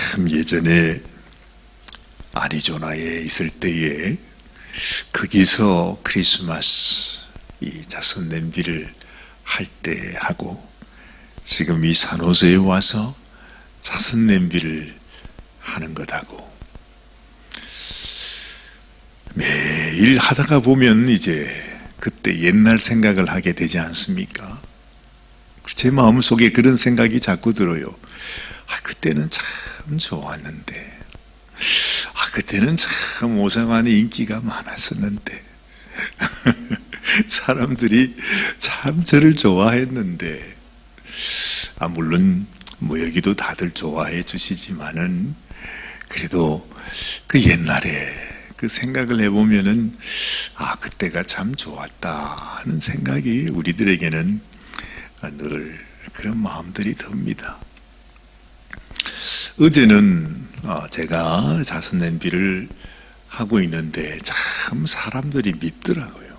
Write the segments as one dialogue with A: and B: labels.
A: 참 예전에 아리조나에 있을 때에 거기서 크리스마스 이 자선 냄비를 할 때 하고 지금 이 산호세에 와서 자선 냄비를 하는 것하고 매일 하다가 보면 이제 그때 옛날 생각을 하게 되지 않습니까? 제 마음속에 그런 생각이 자꾸 들어요. 그때는 참 좋았는데, 그때는 참 오상환의 인기가 많았었는데, 사람들이 참 저를 좋아했는데, 물론 뭐 여기도 다들 좋아해 주시지만은 그래도 그 옛날에 그 생각을 해보면은 그때가 참 좋았다 하는 생각이 우리들에게는 늘 그런 마음들이 듭니다. 어제는 제가 자선 냄비를 하고 있는데 참 사람들이 밉더라고요.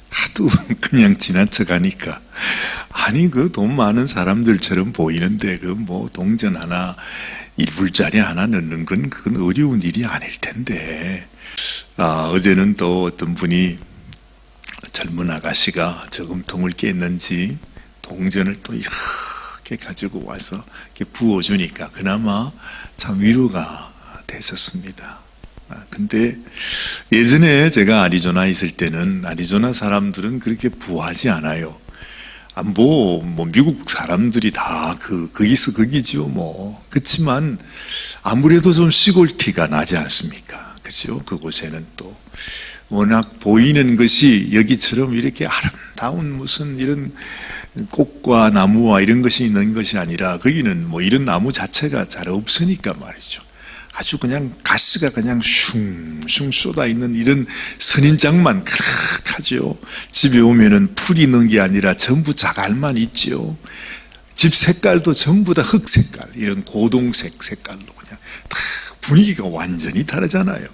A: 하도 그냥 지나쳐 가니까 그 돈 많은 사람들처럼 보이는데 그 뭐 동전 하나 1불짜리 하나 넣는 건 그건 어려운 일이 아닐 텐데 어제는 또 어떤 분이 젊은 아가씨가 저금통을 깼는지 동전을 또 이렇게 가지고 와서 이렇게 부어주니까 그나마 참 위로가 됐었습니다. 근데 예전에 제가 아리조나에 있을 때는 아리조나 사람들은 그렇게 부하지 않아요. 뭐 미국 사람들이 다 거기서 거기죠 뭐. 그렇지만 아무래도 좀 시골 티가 나지 않습니까? 그죠? 그곳에는 또 워낙 보이는 것이 여기처럼 이렇게 아름다운 무슨 이런 꽃과 나무와 이런 것이 있는 것이 아니라 거기는 뭐 이런 나무 자체가 잘 없으니까 말이죠. 아주 그냥 가스가 그냥 슝슝 쏟아 있는 이런 선인장만 그렇하죠. 집에 오면은 풀이 있는 게 아니라 전부 자갈만 있죠. 집 색깔도 전부 다 흑 색깔, 이런 고동색 색깔로 그냥 다 분위기가 완전히 다르잖아요.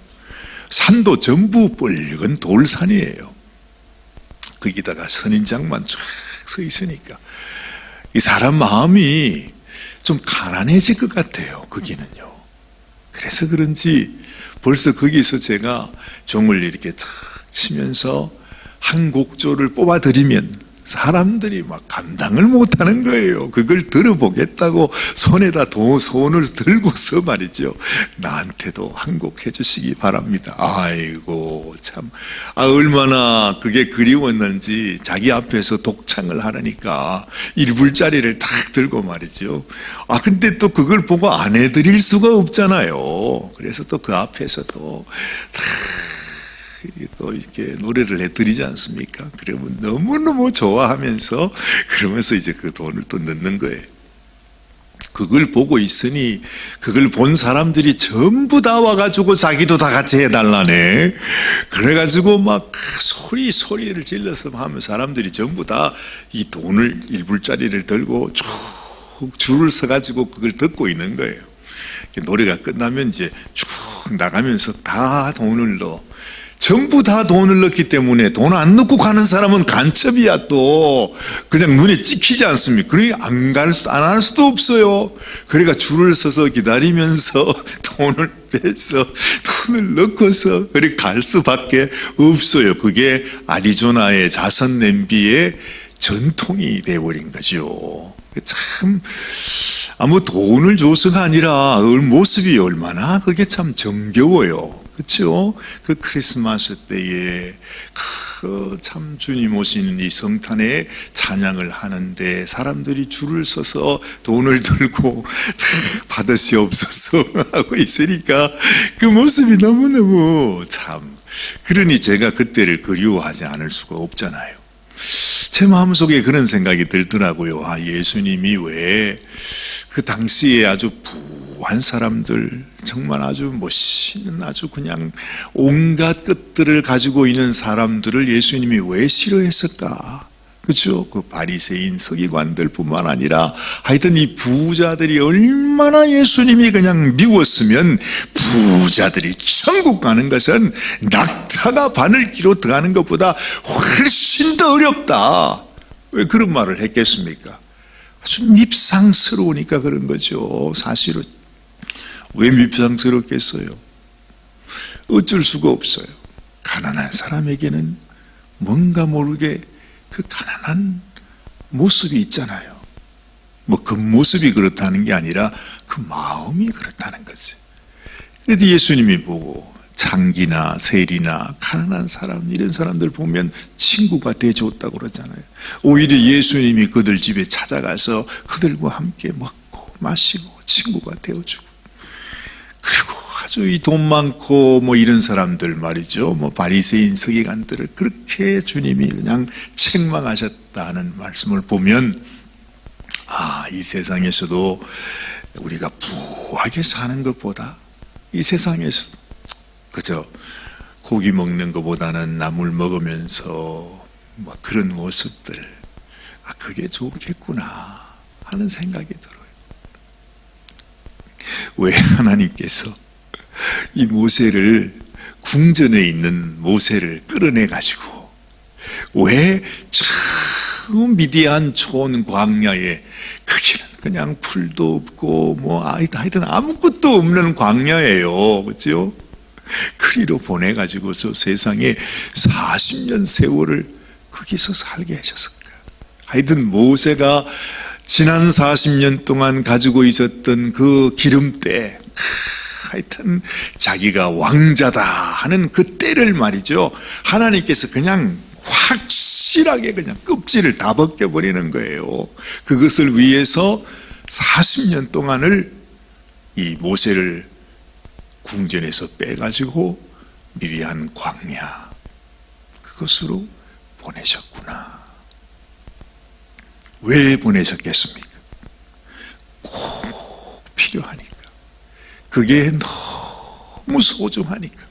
A: 산도 전부 뻘건 돌산이에요. 거기다가 선인장만 쫙 서 있으니까 이 사람 마음이 좀 가난해질 것 같아요. 거기는요. 그래서 그런지 벌써 거기서 제가 종을 이렇게 탁 치면서 한 곡조를 뽑아드리면 사람들이 막 감당을 못하는 거예요. 그걸 들어보겠다고 손에다 손을 들고서 말이죠. 나한테도 한 곡 해주시기 바랍니다. 아이고 참 얼마나 그게 그리웠는지 자기 앞에서 독창을 하라니까 1불짜리를 탁 들고 말이죠. 근데 또 그걸 보고 안 해드릴 수가 없잖아요. 그래서 또 그 앞에서 또 이렇게 노래를 해드리지 않습니까? 그러면 너무너무 좋아하면서 그러면서 이제 그 돈을 또 넣는 거예요. 그걸 보고 있으니 그걸 본 사람들이 전부 다 와가지고 자기도 다 같이 해달라네. 그래가지고 막 소리를 질러서 하면 사람들이 전부 다 이 돈을 1불짜리를 들고 쭉 줄을 서가지고 그걸 듣고 있는 거예요. 노래가 끝나면 이제 쭉 나가면서 다 돈을 넣어. 전부 다 돈을 넣기 때문에 돈 안 넣고 가는 사람은 간첩이야. 또 그냥 눈에 찍히지 않습니까? 그러니 안 할 수도 없어요. 그러니까 줄을 서서 기다리면서 돈을 빼서 돈을 넣고서 그렇게 갈 수밖에 없어요. 그게 아리조나의 자선 냄비의 전통이 되어버린 거죠. 참 돈을 줘서가 아니라 모습이 얼마나 그게 참 정겨워요. 그렇죠? 그 크리스마스 때에 참 주님 오시는 이 성탄에 찬양을 하는데 사람들이 줄을 서서 돈을 들고 받으시옵소서 하고 있으니까 그 모습이 너무너무 참, 그러니 제가 그때를 그리워하지 않을 수가 없잖아요. 제 마음속에 그런 생각이 들더라고요. 예수님이 왜 그 당시에 아주 부한 사람들, 정말 아주 멋있는 아주 그냥 온갖 것들을 가지고 있는 사람들을 예수님이 왜 싫어했을까? 그렇죠? 그 바리새인 서기관들 뿐만 아니라 하여튼 이 부자들이 얼마나 예수님이 그냥 미웠으면 부자들이 천국 가는 것은 낙타가 바늘기로 들어가는 것보다 훨씬 더 어렵다. 왜 그런 말을 했겠습니까? 아주 밉상스러우니까 그런 거죠. 사실은 왜 비방스럽겠어요? 어쩔 수가 없어요. 가난한 사람에게는 뭔가 모르게 그 가난한 모습이 있잖아요. 뭐 겉모습이 그렇다는 게 아니라 그 마음이 그렇다는 거지. 그런데 예수님이 보고 창기나 세리나 가난한 사람, 이런 사람들 보면 친구가 돼줬다고 그러잖아요. 오히려 예수님이 그들 집에 찾아가서 그들과 함께 먹고 마시고 친구가 되어주고, 그리고 아주 이 돈 많고 뭐 이런 사람들 말이죠, 뭐 바리새인 서기관들을 그렇게 주님이 그냥 책망하셨다는 말씀을 보면, 이 세상에서도 우리가 부하게 사는 것보다 이 세상에서 그저 고기 먹는 것보다는 나물 먹으면서 뭐 그런 모습들, 그게 좋겠구나 하는 생각이 들어요. 왜 하나님께서 이 모세를, 궁전에 있는 모세를 끌어내 가지고 왜 저 미디안 촌 광야에, 거기는 그냥 풀도 없고 뭐 하여튼 아무것도 없는 광야예요, 그렇죠? 그리로 보내가지고서 세상에 40년 세월을 거기서 살게 하셨을까? 하여튼 모세가 지난 40년 동안 가지고 있었던 그 기름때, 하여튼 자기가 왕자다 하는 그 때를 말이죠, 하나님께서 그냥 확실하게 그냥 껍질을 다 벗겨버리는 거예요. 그것을 위해서 40년 동안을 이 모세를 궁전에서 빼가지고 미리한 광야, 그것으로 보내셨구나. 왜 보내셨겠습니까? 꼭 필요하니까. 그게 너무 소중하니까.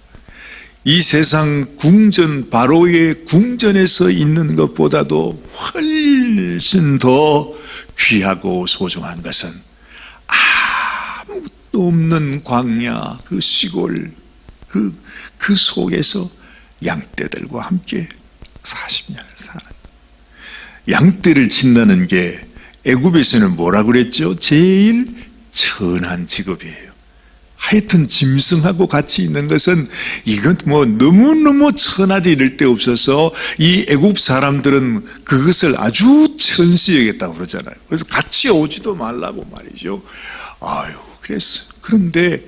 A: 이 세상 궁전, 바로의 궁전에서 있는 것보다도 훨씬 더 귀하고 소중한 것은 아무것도 없는 광야, 그 시골, 그 속에서 양떼들과 함께 40년을 사는, 양떼를 친다는 게 애굽에서는 뭐라 그랬죠? 제일 천한 직업이에요. 하여튼 짐승하고 같이 있는 것은 이건 뭐 너무너무 천하지 이럴 데 없어서 이 애굽 사람들은 그것을 아주 천시 여겼다고 그러잖아요. 그래서 같이 오지도 말라고 말이죠. 그랬어요. 그런데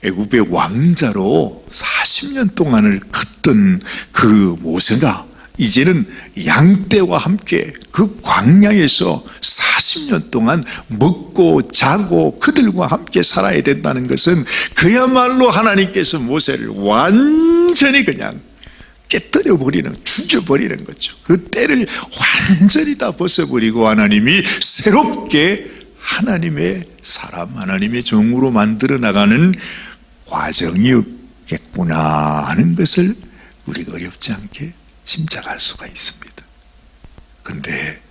A: 애굽의 왕자로 40년 동안을 컸던 그 모세가 이제는 양떼와 함께 그 광야에서 40년 동안 먹고 자고 그들과 함께 살아야 된다는 것은 그야말로 하나님께서 모세를 완전히 그냥 깨뜨려 버리는, 죽여버리는 거죠. 그 때를 완전히 다 벗어버리고 하나님이 새롭게 하나님의 사람, 하나님의 종으로 만들어 나가는 과정이었겠구나 하는 것을 우리가 어렵지 않게 짐작할 수가 있습니다. 그런데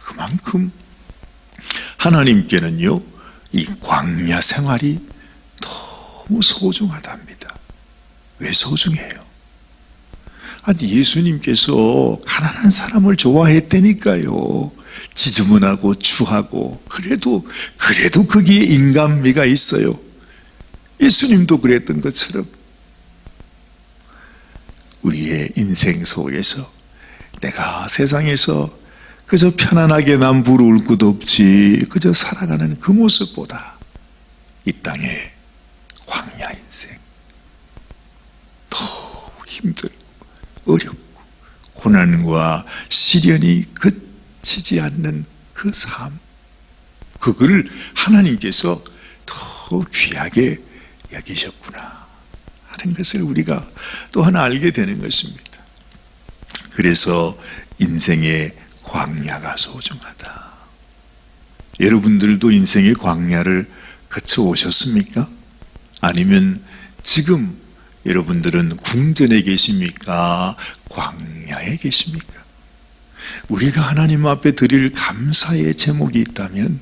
A: 그만큼 하나님께는요, 이 광야 생활이 너무 소중하답니다. 왜 소중해요? 예수님께서 가난한 사람을 좋아했다니까요. 지저분하고 추하고 그래도 거기에 인간미가 있어요. 예수님도 그랬던 것처럼 우리의 인생 속에서 내가 세상에서 그저 편안하게 남 부러울 것도 없지 그저 살아가는 그 모습보다 이 땅의 광야 인생, 너무 힘들고 어렵고 고난과 시련이 그치지 않는 그 삶, 그거를 하나님께서 더 귀하게 여기셨구나 하는 것을 우리가 또 하나 알게 되는 것입니다. 그래서 인생의 광야가 소중하다. 여러분들도 인생의 광야를 거쳐 오셨습니까? 아니면 지금 여러분들은 궁전에 계십니까? 광야에 계십니까? 우리가 하나님 앞에 드릴 감사의 제목이 있다면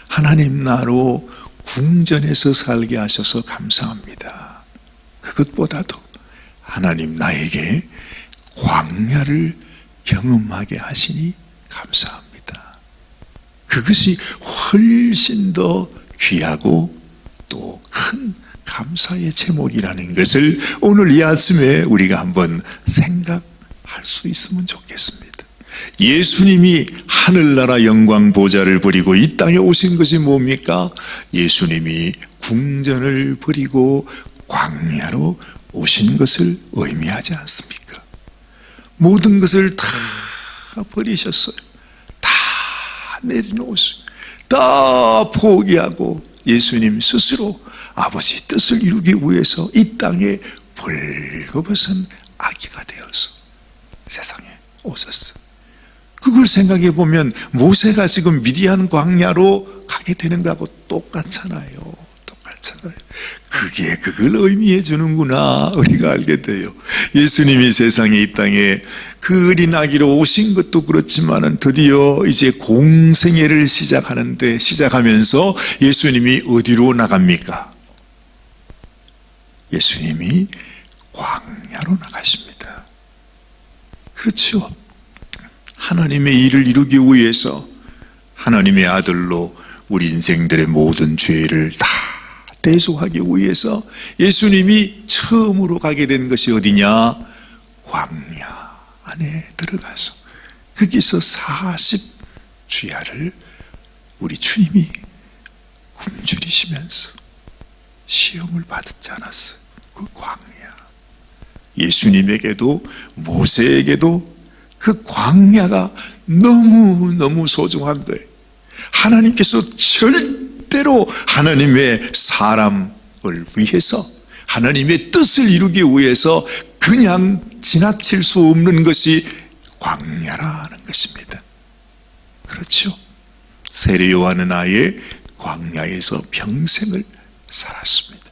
A: 하나님 나로 궁전에서 살게 하셔서 감사합니다. 그것보다도 하나님 나에게 광야를 경험하게 하시니 감사합니다. 그것이 훨씬 더 귀하고 또 큰 감사의 제목이라는 것을 오늘 이 아침에 우리가 한번 생각할 수 있으면 좋겠습니다. 예수님이 하늘나라 영광 보좌를 버리고 이 땅에 오신 것이 뭡니까? 예수님이 궁전을 버리고 광야로 오신 것을 의미하지 않습니까? 모든 것을 다 버리셨어요. 다 내려놓으시고 다 포기하고 예수님 스스로 아버지 뜻을 이루기 위해서 이 땅에 벌거벗은 아기가 되어서 세상에 오셨어요. 그걸 생각해 보면 모세가 지금 미디안 광야로 가게 되는 거하고 똑같잖아요. 그게 그걸 의미해 주는구나 우리가 알게 돼요. 예수님이 세상에 이 땅에 그 어린 아기로 오신 것도 그렇지만은 드디어 이제 공생애를 시작하면서 예수님이 어디로 나갑니까? 예수님이 광야로 나가십니다. 그렇죠. 하나님의 일을 이루기 위해서 하나님의 아들로 우리 인생들의 모든 죄를 다 대속하기 위해서 예수님이 처음으로 가게 된 것이 어디냐? 광야 안에 들어가서 거기서 40주야를 우리 주님이 굶주리시면서 시험을 받지 않았어요. 그 광야. 예수님에게도 모세에게도 그 광야가 너무너무 소중한 거예요. 하나님께서 절대로 하나님의 사람을 위해서 하나님의 뜻을 이루기 위해서 그냥 지나칠 수 없는 것이 광야라는 것입니다. 그렇죠? 세례 요한은 아예 광야에서 평생을 살았습니다.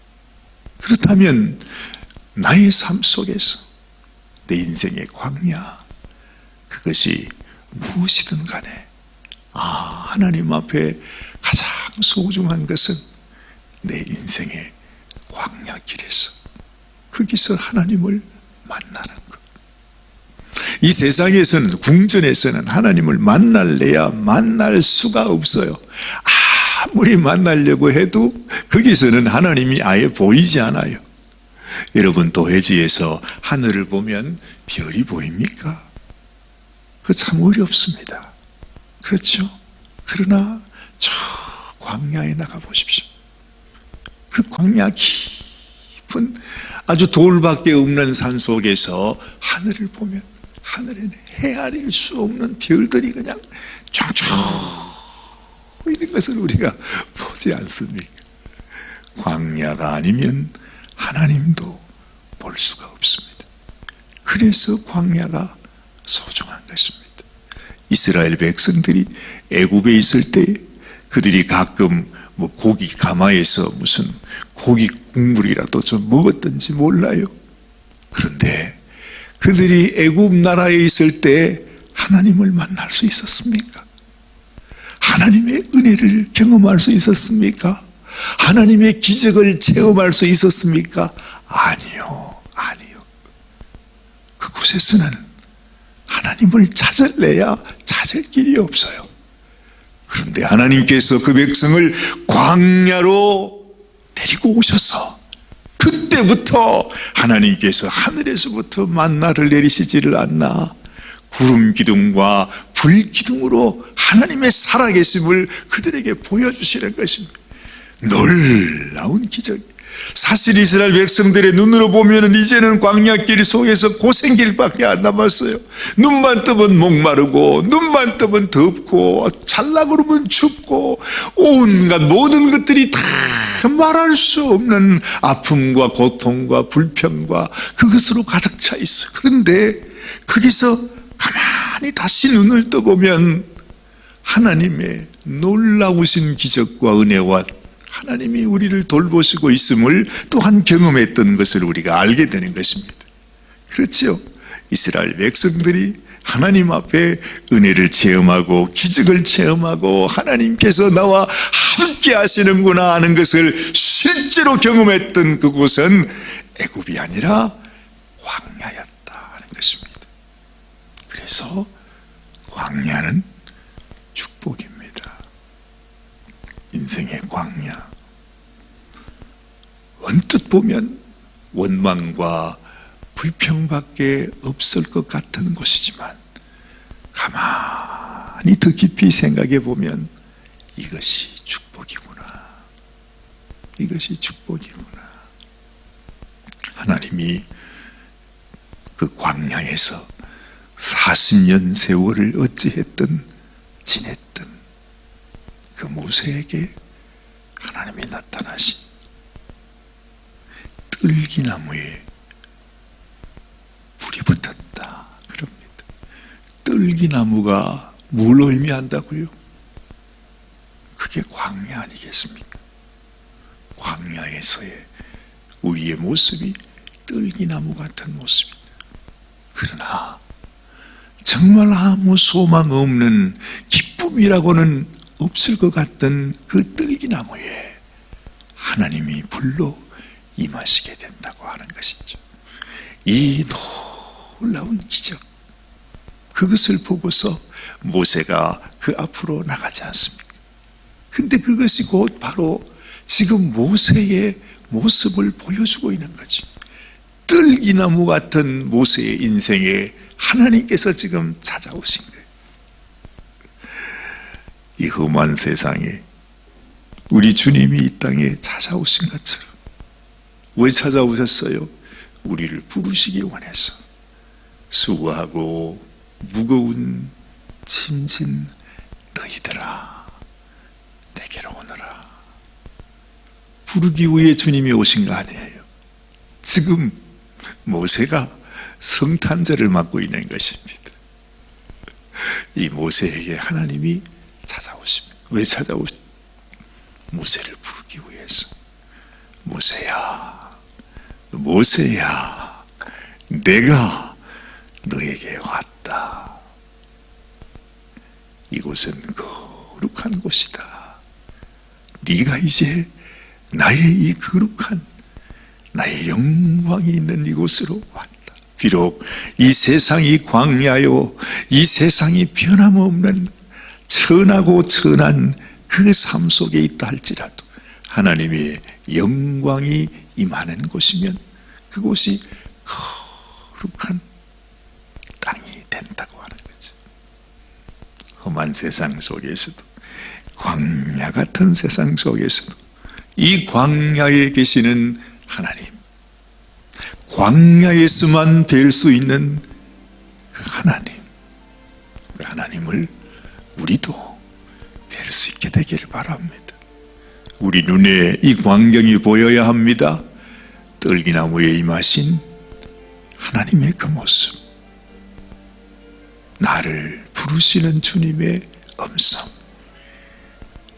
A: 그렇다면 나의 삶 속에서 내 인생의 광야, 그것이 무엇이든 간에 하나님 앞에 가장 소중한 것은 내 인생의 광야길에서 거기서 하나님을 만나는 것. 이 세상에서는, 궁전에서는 하나님을 만날래야 만날 수가 없어요. 아무리 만나려고 해도 거기서는 하나님이 아예 보이지 않아요. 여러분, 도해지에서 하늘을 보면 별이 보입니까? 그거 참 어렵습니다. 그렇죠? 그러나 저 광야에 나가 보십시오. 그 광야 깊은 아주 돌밖에 없는 산 속에서 하늘을 보면 하늘에는 헤아릴 수 없는 별들이 그냥 쫙쫙 있는 것을 우리가 보지 않습니까? 광야가 아니면 하나님도 볼 수가 없습니다. 그래서 광야가 소중한 것입니다. 이스라엘 백성들이 애굽에 있을 때 그들이 가끔 고기 가마에서 무슨 고기 국물이라도 좀 먹었던지 몰라요. 그런데 그들이 애굽 나라에 있을 때 하나님을 만날 수 있었습니까? 하나님의 은혜를 경험할 수 있었습니까? 하나님의 기적을 체험할 수 있었습니까? 아니요. 그곳에서는 하나님을 찾을래야 찾을 길이 없어요. 그런데 하나님께서 그 백성을 광야로 데리고 오셔서 그때부터 하나님께서 하늘에서부터 만나를 내리시지를 않나, 구름 기둥과 불 기둥으로 하나님의 살아계심을 그들에게 보여주시는 것입니다. 놀라운 기적이. 사실 이스라엘 백성들의 눈으로 보면 이제는 광야길 속에서 고생길밖에 안 남았어요. 눈만 뜨면 목마르고 눈만 뜨면 덥고 잘라 그러면 춥고 온갖 모든 것들이 다 말할 수 없는 아픔과 고통과 불평과 그것으로 가득 차 있어. 그런데 거기서 가만히 다시 눈을 떠보면 하나님의 놀라우신 기적과 은혜와 하나님이 우리를 돌보시고 있음을 또한 경험했던 것을 우리가 알게 되는 것입니다. 그렇죠? 이스라엘 백성들이 하나님 앞에 은혜를 체험하고 기적을 체험하고 하나님께서 나와 함께 하시는구나 하는 것을 실제로 경험했던 그곳은 애굽이 아니라 광야였다 하는 것입니다. 그래서 광야는 축복입니다. 인생의 광야. 언뜻 보면 원망과 불평밖에 없을 것 같은 곳이지만 가만히 더 깊이 생각해 보면 이것이 축복이구나. 이것이 축복이구나. 하나님이 그 광야에서 40년 세월을 어찌했든 지냈던 그 모세에게 하나님이 나타나신 뜰기나무에 불이 붙었다 그럽니다. 뜰기나무가 뭘 의미한다고요? 그게 광야 아니겠습니까? 광야에서의 우리의 모습이 뜰기나무 같은 모습이다. 그러나 정말 아무 소망 없는 기쁨이라고는 없을 것 같던 그 뜰기나무에 하나님이 불로 임하시게 된다고 하는 것이죠. 이 놀라운 기적, 그것을 보고서 모세가 그 앞으로 나가지 않습니까? 근데 그것이 곧 바로 지금 모세의 모습을 보여주고 있는 거죠. 뜰기나무 같은 모세의 인생에 하나님께서 지금 찾아오신 거예요. 이 험한 세상에 우리 주님이 이 땅에 찾아오신 것처럼. 왜 찾아오셨어요? 우리를 부르시기 원해서. 수고하고 무거운 짐진 너희들아 내게로 오너라. 부르기 위해 주님이 오신 거 아니에요. 지금 모세가 성탄절을 맞고 있는 것입니다. 이 모세에게 하나님이 찾아오십니다. 왜 찾아오십니까? 모세를 부르기 위해서. 모세야, 모세야, 내가 너에게 왔다. 이곳은 거룩한 곳이다. 네가 이제 나의 이 거룩한 나의 영광이 있는 이곳으로 왔다. 비록 이 세상이 광야요, 이 세상이 변함없는 천하고 천한 그 삶 속에 있다 할지라도 하나님의 영광이 임하는 곳이면 그곳이 거룩한 땅이 된다고 하는 거죠. 험한 세상 속에서도, 광야 같은 세상 속에서도 이 광야에 계시는 하나님, 광야에서만 뵐 수 있는 그 하나님, 그 하나님을 우리도 뵐 수 있게 되기를 바랍니다. 우리 눈에 이 광경이 보여야 합니다. 뜰기나무에 임하신 하나님의 그 모습, 나를 부르시는 주님의 음성,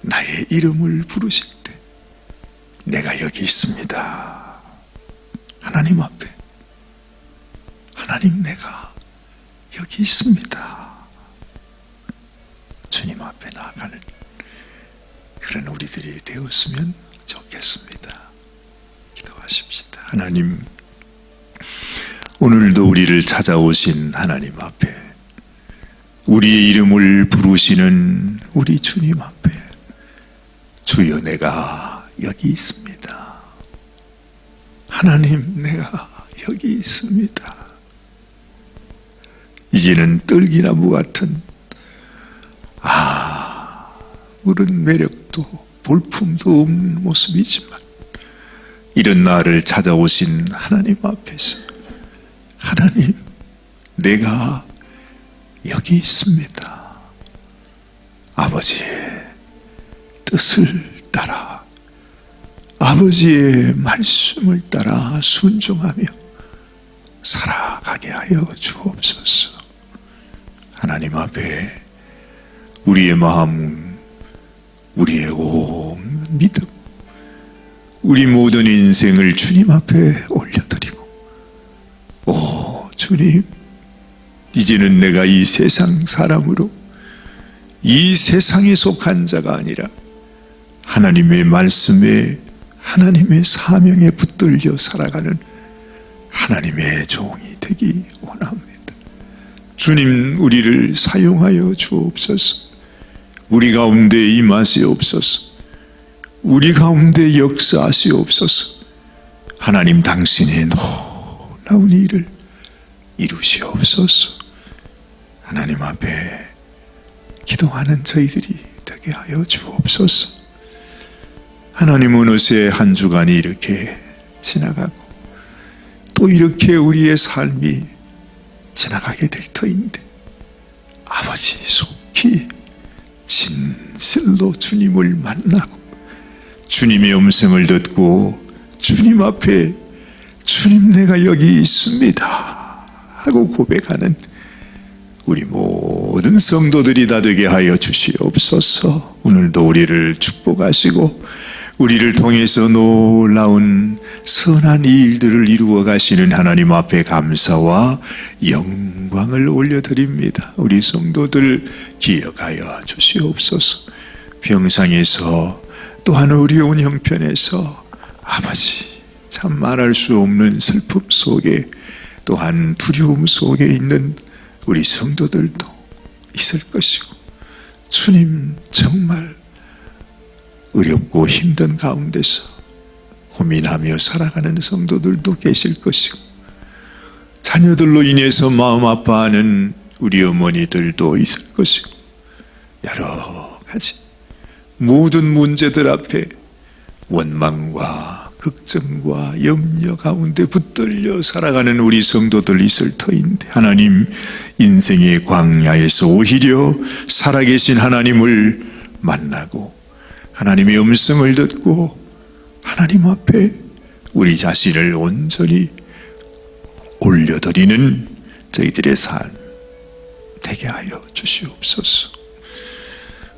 A: 나의 이름을 부르실 때 내가 여기 있습니다. 하나님 앞에, 하나님 내가 여기 있습니다. 주님 앞에 나아가는 그런 우리들이 되었으면 좋겠습니다. 기도하십시다. 하나님, 오늘도 우리를 찾아오신 하나님 앞에, 우리의 이름을 부르시는 우리 주님 앞에, 주여 내가 여기 있습니다. 하나님 내가 여기 있습니다. 이제는 뜰기나무 같은 아무런 매력도 볼품도 없는 모습이지만 이런 나를 찾아오신 하나님 앞에서, 하나님 내가 여기 있습니다. 아버지의 뜻을 따라, 아버지의 말씀을 따라 순종하며 살아가게 하여 주옵소서. 하나님 앞에 우리의 마음, 우리의 온 믿음, 우리 모든 인생을 주님 앞에 올려드리고, 오 주님, 이제는 내가 이 세상 사람으로, 이 세상에 속한 자가 아니라 하나님의 말씀에, 하나님의 사명에 붙들려 살아가는 하나님의 종이 되기 원합니다. 주님, 우리를 사용하여 주옵소서. 우리 가운데 임하시옵소서. 우리 가운데 역사하시옵소서. 하나님 당신의 놀라운 일을 이루시옵소서. 하나님 앞에 기도하는 저희들이 되게 하여 주옵소서. 하나님은 어느새 한 주간이 이렇게 지나가고 또 이렇게 우리의 삶이 지나가게 될 터인데, 아버지 속히 진실로 주님을 만나고 주님의 음성을 듣고 주님 앞에 주님 내가 여기 있습니다 하고 고백하는 우리 모든 성도들이 다 되게 하여 주시옵소서. 오늘도 우리를 축복하시고 우리를 통해서 놀라운 선한 일들을 이루어 가시는 하나님 앞에 감사와 영광을 올려드립니다. 우리 성도들 기억하여 주시옵소서. 병상에서 또한 어려운 형편에서 아버지 참 말할 수 없는 슬픔 속에 또한 두려움 속에 있는 우리 성도들도 있을 것이고, 주님 정말 어렵고 힘든 가운데서 고민하며 살아가는 성도들도 계실 것이고, 자녀들로 인해서 마음 아파하는 우리 어머니들도 있을 것이고, 여러 가지 모든 문제들 앞에 원망과 걱정과 염려 가운데 붙들려 살아가는 우리 성도들 있을 터인데, 하나님 인생의 광야에서 오히려 살아계신 하나님을 만나고 하나님의 음성을 듣고 하나님 앞에 우리 자신을 온전히 올려드리는 저희들의 삶 되게 하여 주시옵소서.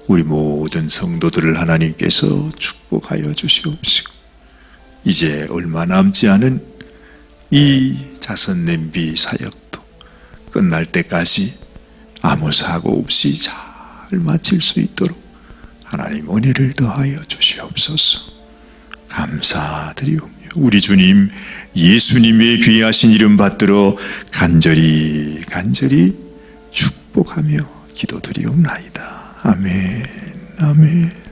A: 우리 모든 성도들을 하나님께서 축복하여 주시옵시고, 이제 얼마 남지 않은 이 자선 냄비 사역도 끝날 때까지 아무 사고 없이 잘 마칠 수 있도록 하나님 은혜를 더하여 주시옵소서. 감사드리오며 우리 주님 예수님의 귀하신 이름 받들어 간절히 축복하며 기도드리옵나이다. 아멘. 아멘.